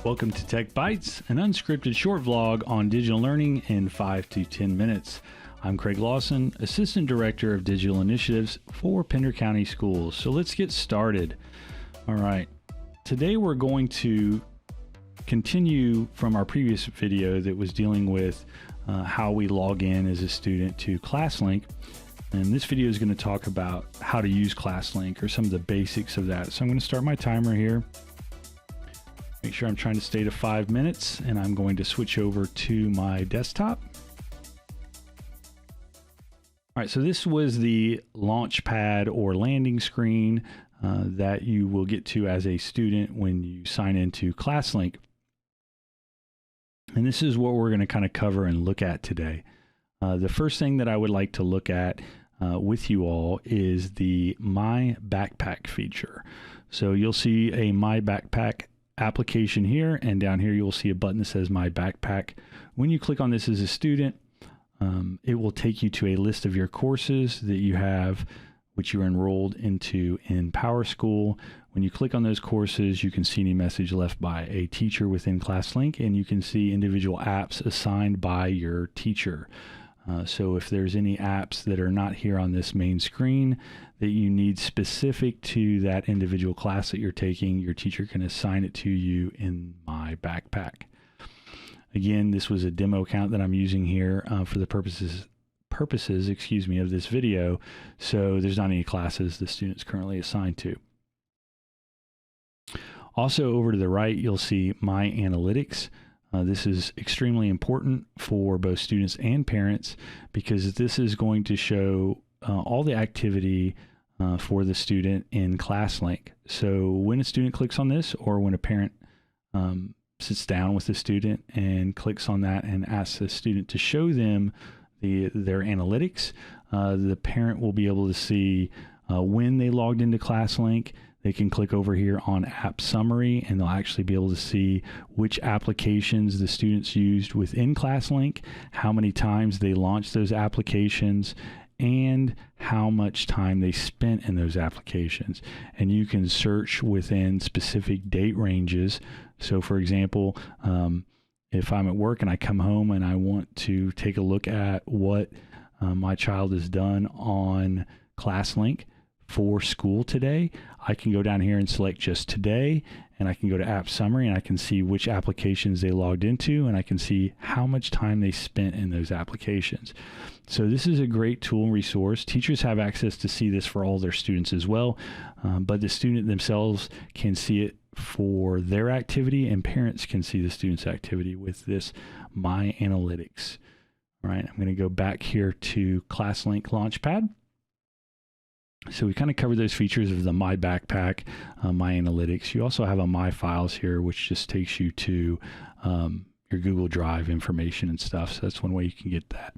Welcome to Tech Bytes, an unscripted short vlog on digital learning in 5 to 10 minutes. I'm Craig Lawson, Assistant Director of Digital Initiatives for Pender County Schools. So let's get started. All right, today we're going to continue from our previous video that was dealing with how we log in as a student to ClassLink. And this video is going to talk about how to use ClassLink or some of the basics of that. So I'm going to start my timer here. Make sure I'm trying to stay to 5 minutes, and I'm going to switch over to my desktop. All right, so this was the launch pad or landing screen that you will get to as a student when you sign into ClassLink. And this is what we're going to kind of cover and look at today. The first thing that I would like to look at with you all is the My Backpack feature. So you'll see a My Backpack application here, and down here you'll see a button that says My Backpack. When you click on this as a student, it will take you to a list of your courses that you have, which you're enrolled into in PowerSchool. When you click on those courses, you can see any message left by a teacher within ClassLink, and you can see individual apps assigned by your teacher. So if there's any apps that are not here on this main screen that you need specific to that individual class that you're taking, your teacher can assign it to you in My Backpack. Again, this was a demo account that I'm using here for the purposes of this video. So there's not any classes the student's currently assigned to. Also over to the right, you'll see My Analytics. This is extremely important for both students and parents because this is going to show all the activity for the student in ClassLink. So when a student clicks on this, or when a parent sits down with the student and clicks on that and asks the student to show them their analytics, the parent will be able to see when they logged into ClassLink. They can click over here on App Summary, and they'll actually be able to see which applications the students used within ClassLink, how many times they launched those applications, and how much time they spent in those applications. And you can search within specific date ranges. So for example, if I'm at work and I come home and I want to take a look at what my child has done on ClassLink for school today, I can go down here and select just today, and I can go to App Summary, and I can see which applications they logged into, and I can see how much time they spent in those applications. So this is a great tool and resource. Teachers have access to see this for all their students as well, but the student themselves can see it for their activity, and parents can see the student's activity with this My Analytics. All right, I'm going to go back here to ClassLink Launchpad. So we kind of covered those features of the My Backpack, My Analytics. You also have a My Files here, which just takes you to your Google Drive information and stuff. So that's one way you can get that.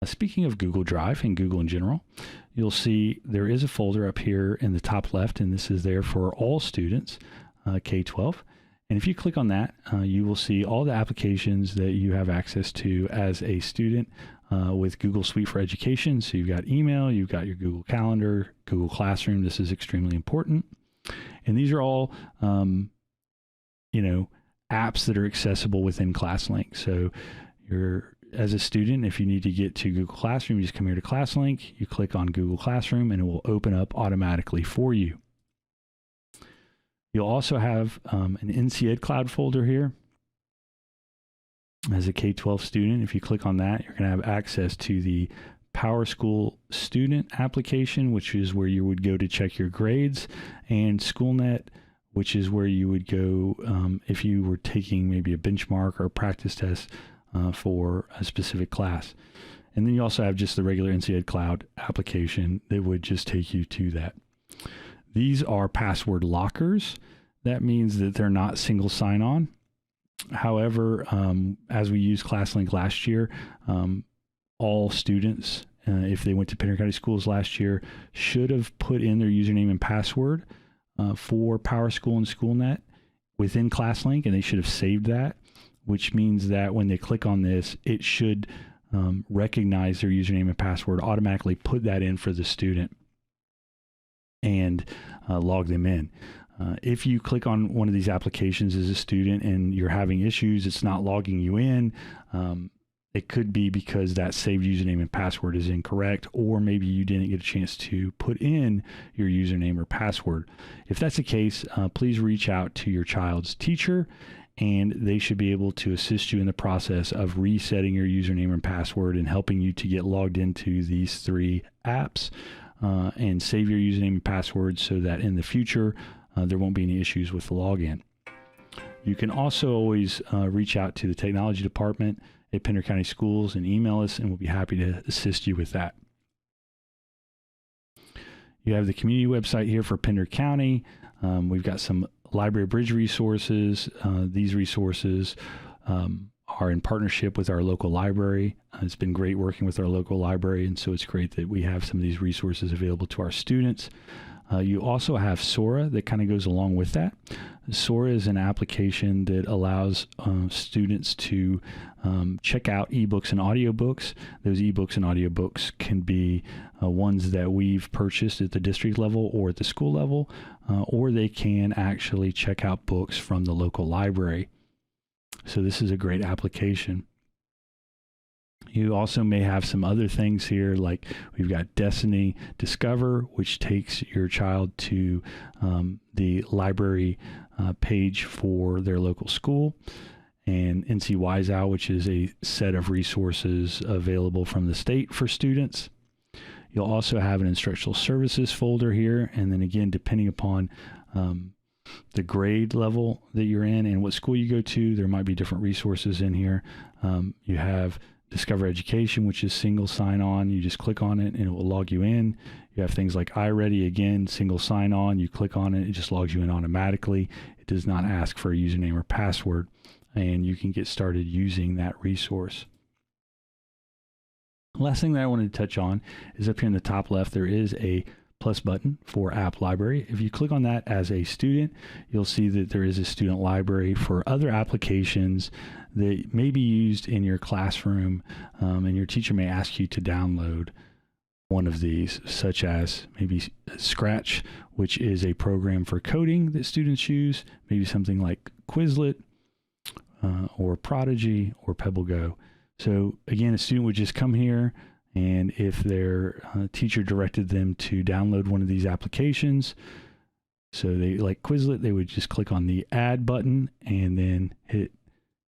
Speaking of Google Drive and Google in general, you'll see there is a folder up here in the top left, and this is there for all students, K-12. And if you click on that, you will see all the applications that you have access to as a student with Google Suite for Education. So you've got email, you've got your Google Calendar, Google Classroom. This is extremely important. And these are all, apps that are accessible within ClassLink. So as a student, if you need to get to Google Classroom, you just come here to ClassLink, you click on Google Classroom, and it will open up automatically for you. You'll also have an NC Ed Cloud folder here. As a K-12 student, if you click on that, you're going to have access to the PowerSchool student application, which is where you would go to check your grades, and SchoolNet, which is where you would go if you were taking maybe a benchmark or a practice test for a specific class. And then you also have just the regular NC Ed Cloud application that would just take you to that. These are password lockers. That means that they're not single sign-on. However, as we used ClassLink last year, all students, if they went to Pender County Schools last year, should have put in their username and password for PowerSchool and SchoolNet within ClassLink, and they should have saved that, which means that when they click on this, it should recognize their username and password, automatically put that in for the student, and log them in. If you click on one of these applications as a student and you're having issues, it's not logging you in, it could be because that saved username and password is incorrect, or maybe you didn't get a chance to put in your username or password. If that's the case, please reach out to your child's teacher, and they should be able to assist you in the process of resetting your username and password and helping you to get logged into these 3 apps and save your username and password so that in the future there won't be any issues with the login. You can also always reach out to the technology department at Pender County Schools and email us, and we'll be happy to assist you with that. You have the community website here for Pender County. We've got some library bridge resources. These resources are in partnership with our local library. It's been great working with our local library, and so it's great that we have some of these resources available to our students. You also have Sora that kind of goes along with that. Sora is an application that allows students to check out ebooks and audiobooks. Those ebooks and audiobooks can be ones that we've purchased at the district level or at the school level, or they can actually check out books from the local library. So this is a great application. You also may have some other things here, like we've got Destiny Discover, which takes your child to the library page for their local school, and NC Wise Owl, which is a set of resources available from the state for students. You'll also have an instructional services folder here, and then again, depending upon the grade level that you're in and what school you go to, there might be different resources in here. You have Discover Education, which is single sign-on. You just click on it and it will log you in. You have things like iReady, again, single sign-on. You click on it, it just logs you in automatically. It does not ask for a username or password, and you can get started using that resource. Last thing that I wanted to touch on is up here in the top left, there is a plus button for App Library. If you click on that as a student, you'll see that there is a student library for other applications that may be used in your classroom, and your teacher may ask you to download one of these, such as maybe Scratch, which is a program for coding that students use, maybe something like Quizlet, or Prodigy, or PebbleGo. So again, a student would just come here, and if their teacher directed them to download one of these applications, so they like Quizlet, they would just click on the add button and then hit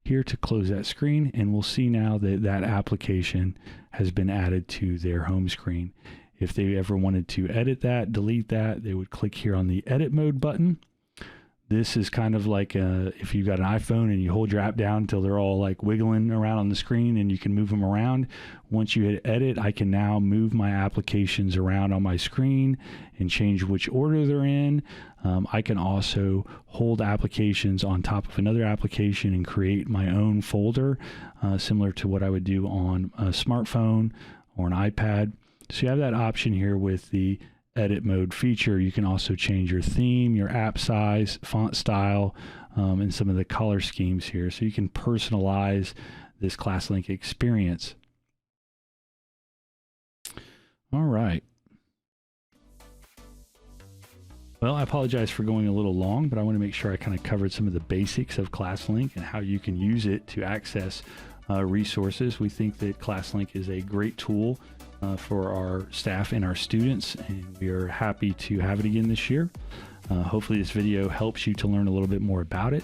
here to close that screen, and we'll see now that that application has been added to their home screen. If they ever wanted to edit that, delete that, they would click here on the edit mode button. This is kind of like if you've got an iPhone and you hold your app down until they're all like wiggling around on the screen and you can move them around. Once you hit edit, I can now move my applications around on my screen and change which order they're in. I can also hold applications on top of another application and create my own folder, similar to what I would do on a smartphone or an iPad. So you have that option here with the edit mode feature. You can also change your theme, your app size, font style, and some of the color schemes here. So you can personalize this ClassLink experience. All right. Well, I apologize for going a little long, but I want to make sure I kind of covered some of the basics of ClassLink and how you can use it to access resources. We think that ClassLink is a great tool for our staff and our students, and we are happy to have it again this year. Hopefully this video helps you to learn a little bit more about it.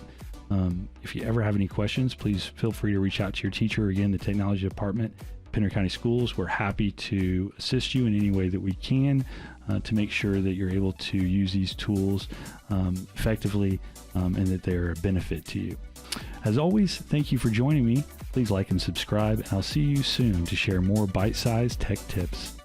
If you ever have any questions, please feel free to reach out to your teacher. Again, the technology department, Pender County Schools, we're happy to assist you in any way that we can to make sure that you're able to use these tools effectively and that they're a benefit to you. As always, thank you for joining me. Please like and subscribe, and I'll see you soon to share more bite-sized tech tips.